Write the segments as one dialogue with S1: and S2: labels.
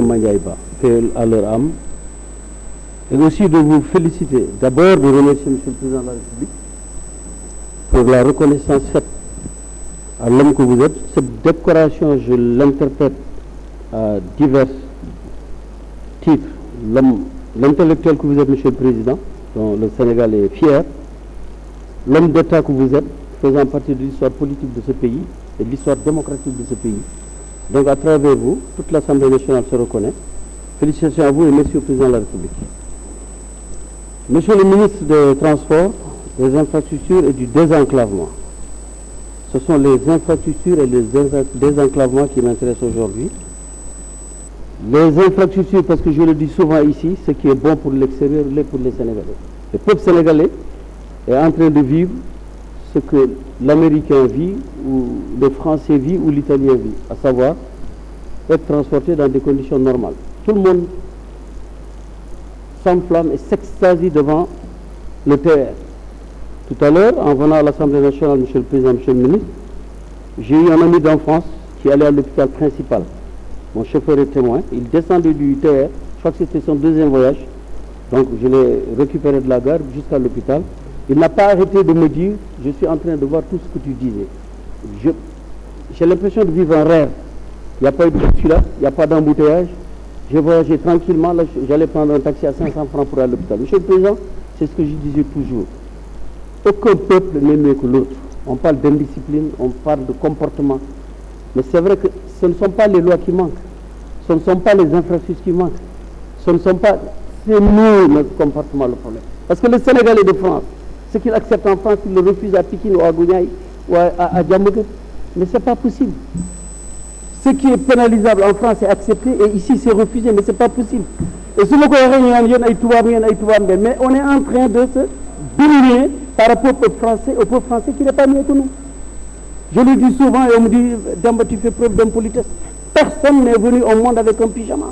S1: Mandiaïba, paix à leur âme, et aussi de vous féliciter, d'abord de remercier Monsieur le Président de la République pour la reconnaissance faite à l'homme que vous êtes. Cette décoration, je l'interprète à divers titres. L'intellectuel que vous êtes, Monsieur le Président, dont le Sénégal est fier, l'homme d'État que vous êtes, faisant partie de l'histoire politique de ce pays et de l'histoire démocratique de ce pays. Donc à travers vous, toute l'Assemblée nationale se reconnaît. Félicitations à vous et merci au Président de la République. Monsieur le ministre des Transports, des Infrastructures et du Désenclavement. Ce sont les infrastructures et les désenclavements qui m'intéressent aujourd'hui. Les infrastructures, parce que je le dis souvent ici, ce qui est bon pour l'extérieur l'est pour les Sénégalais. Le peuple sénégalais est en train de vivre ce que l'Américain vit, ou le Français vit, ou l'Italien vit, à savoir être transporté dans des conditions normales. Tout le monde s'enflamme et s'extasie devant le TER. Tout à l'heure, en venant à l'Assemblée nationale, Monsieur le Président, Monsieur le Ministre, j'ai eu un ami d'enfance qui allait à l'hôpital principal. Mon chauffeur est témoin. Il descendait du TER, je crois que c'était son deuxième voyage, donc je l'ai récupéré de la gare jusqu'à l'hôpital. Il n'a pas arrêté de me dire, je suis en train de voir tout ce que tu disais. J'ai l'impression de vivre un rêve. Il n'y a pas eu de bousculade, il n'y a pas d'embouteillage. J'ai voyagé tranquillement, là j'allais prendre un taxi à 500 francs pour aller à l'hôpital. Monsieur le Président, c'est ce que je disais toujours. Aucun peuple n'est mieux que l'autre. On parle d'indiscipline, on parle de comportement. Mais c'est vrai que ce ne sont pas les lois qui manquent. Ce ne sont pas les infrastructures qui manquent. Ce ne sont pas... C'est nous, notre comportement, le problème. Parce que le Sénégalais de France, ce qu'il accepte en France, il le refuse à Pikine ou à Gounaï ou à Diamaguène. Mais ce n'est pas possible. Ce qui est pénalisable en France est accepté et ici c'est refusé, mais ce n'est pas possible. Et si mais on est en train de se diminuer par rapport au peuple français qui n'est pas mieux que nous. Je le dis souvent et on me dit, Damba, tu fais preuve d'impolitesse. Personne n'est venu au monde avec un pyjama.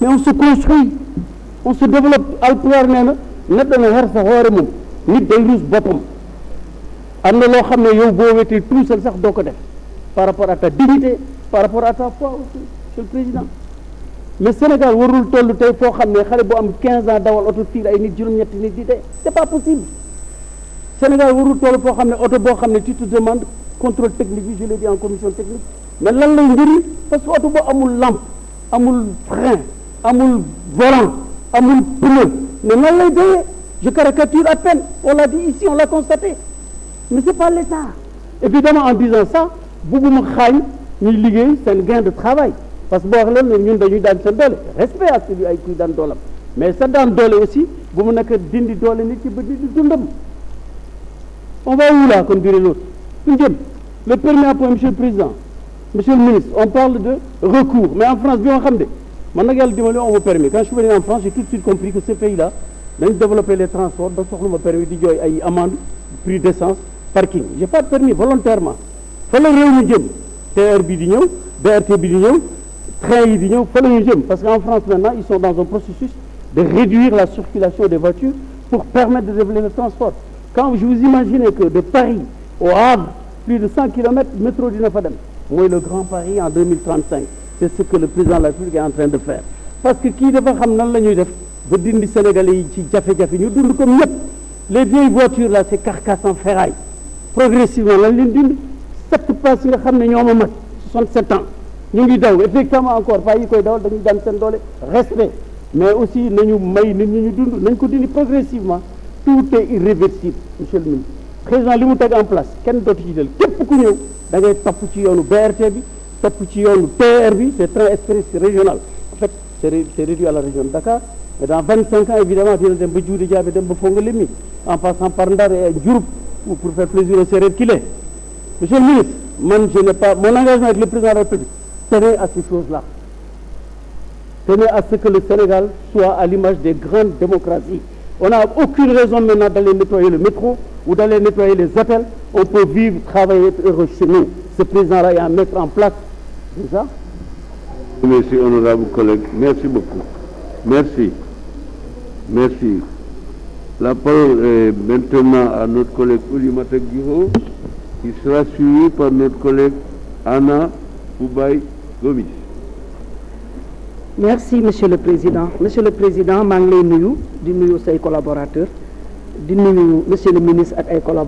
S1: Mais on se construit, on se développe. Alpulaar nee na net dana xer sa xoore moom nit day ruus boppam am na loo xam ne yow boo wetee tuusal sax doo ko def par rapport à ta dignité, par rapport à ta foi aussi, Monsieur le Président. Mais Sénégal warul toll tey foo xam ne xale bu am 15 ans dawal oto fii ay nit juróom-ñetti nit di dee. C'est pas possible. Sénégal warul toll foo xam ne oto boo xam ne tu te demandes contrôle technique bi, je l'ai dit en commission technique, mais lan lay njëriñ parce que oto boo amul lampe, amul frein, amul volant, amul pneu, mais nan lay doyee. Je caricature à peine, on l'a dit ici, on l'a constaté, mais c'est pas l'État. Évidemment, en disant ça, bugguma xaañ ñuy liggéey seen gain de travail, parce que boo wax leen ne ñun dañuy daan seen doole, respect à celui ay kuy daan doolam, mais sa daan doole aussi bu mu nekk dindi doole nit ci ba di dundam. On va où là, comme dirait l'autre? Le premier point, Monsieur le Président, Monsieur le Ministre, on parle de recours, mais en France, bien on xam de man nag yàlla dimbali on me permet. Quand je suis venu en France, j'ai tout de suite compris que ce pays-là dañ développer les transports ba soxla ma permis di jooy ay amende, prix d'essence, parking. J'ai pas de permis volontairement. Fa la réew mi jëm, TER bi di ñëw, BRT bi di ñëw, train yi di ñëw, fa la ñu jëm, parce qu'en France maintenant ils sont dans un processus de réduire la circulation des voitures pour permettre de développer le transport. Quand vous imaginez que de Paris au Havre, plus de 100 km, métro dina fa dem, mooy le Grand Paris en 2035. C'est ce que le président de la République est en train de faire. Parce que kii dafa xam nan la ñuy def ba dindi Sénégalais yi ci jafe-jafe ñu dund comme ñëpp. Les vieilles voitures là, c'est carcasse en ferraille. Progressivement lañ leen dindi 7 places yi nga xam ne ñoo ma mag 67 ans ñu ngi daw effectivement encore pas yi koy dawal dañuy daan seen doole respect, mais aussi nañu may nit ñi ñu dund nañ ko dindi progressivement. Tout est irréversible, Monsieur le Ministre. Président li mu teg en place kenn dootu ci del képp ku ñëw da ngay topp ci yoonu BRT bi topp ci yoonu TER bi, c'est train express régional. En fait c'est réduit à la région de Dakar, mais dans 25 ans évidemment dina dem ba Djoudi Diaby dem ba Fongolimbi en passant par Ndar et Diouroup pour faire plaisir aux Sérères qu'il est. Monsieur le Ministre, man je n'ai pas mon engagement avec le président de la République. Tenez à ces choses-là. Tenez à ce que le Sénégal soit à l'image des grandes démocraties. On n'a aucune raison maintenant d'aller nettoyer le métro ou d'aller nettoyer les hôtels. On peut vivre, travailler, être heureux chez nous. Ce président-là est à mettre en place. C'est ça?
S2: Merci, honorable collègue. Merci beaucoup. Merci. Merci. La parole est maintenant à notre collègue Oulimata Guiro, qui sera suivi par notre collègue Anna Poubaï Gomis.
S3: Merci monsieur le président maa ngi lay nuyu di nuyu say collaborateurs di nuyu monsieur le ministre ak ay collaborateurs